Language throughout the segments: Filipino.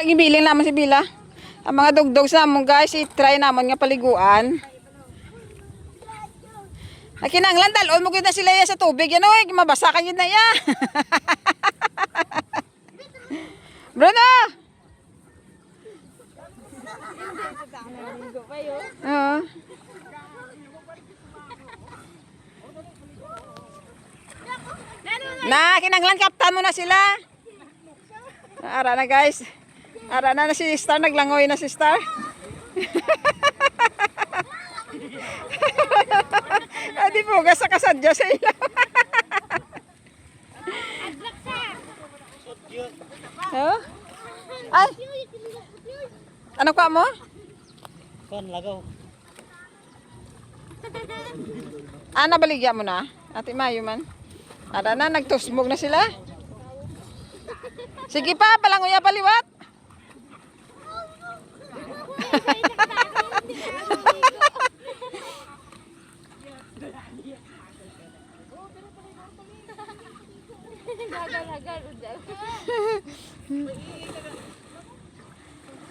Gibiling naman si Bila. Ang mga dugdog sa amon guys, i-try naman nga paliguan. Ay kinanglan dalon mo kita sila ya sa tubig yan oy, mabasa ka yun na ya. Bruno. Oo. Na kinanglan kaptan mo na sila. Ara na guys. Ara na si Star, naglangoy na si Star. Adi bugas sa kasadya sa ilaw. Oh? Ay. Ano ka mo? Kan lagaw. Baligya mo na? Ate Mayo man. Ara na, nagtusmog na sila. Sige pa, palangoy paliwat.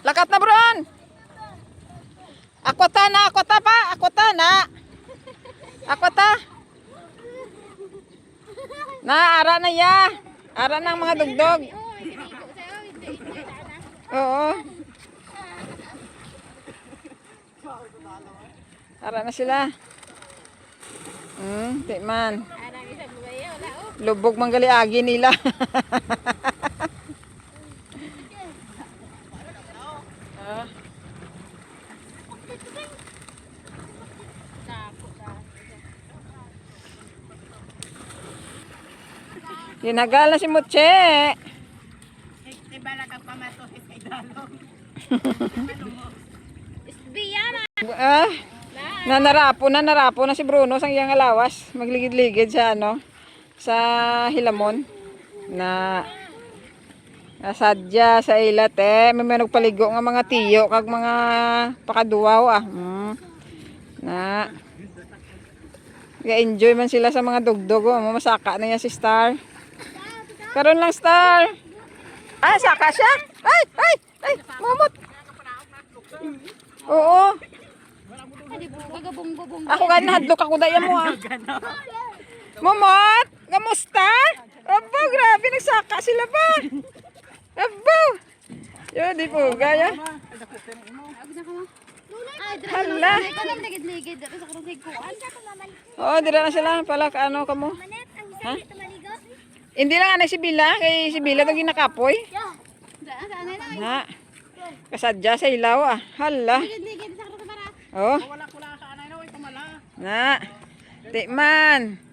Lakat na bron. Ako ta pa, ako ta na. Ako ta. Na ara na ya. Ara na ang mga dugdog. Oo. Ara na sila. Tikman. Lubog manggali agi nila. Ginagal na si Mutche. Ibala ka pamato sa idalong. Nanarapo na si Bruno sang iyang alawas. Magligid-ligid sa sa hilamon na nasadya sa ilat may nagpaligo nga mga tiyo kag mga pakaduwaw na ga-enjoy man sila sa mga dugdog masaka na yan si Star karon lang Star saka siya ay mumot oo ako ganun hadlok ako daya mo Momot, kamusta? Abo, grabe, nagsaka sila pa. Abo. Yo, di po, gaya. Hala. Oo, dira na sila. Pala, ano ka mo? Ha? Hindi lang si Bila. Kay si Bila ito ginakapoy. Ha? Kasadya sa ilaw Hala. Oh. Na. Tikman.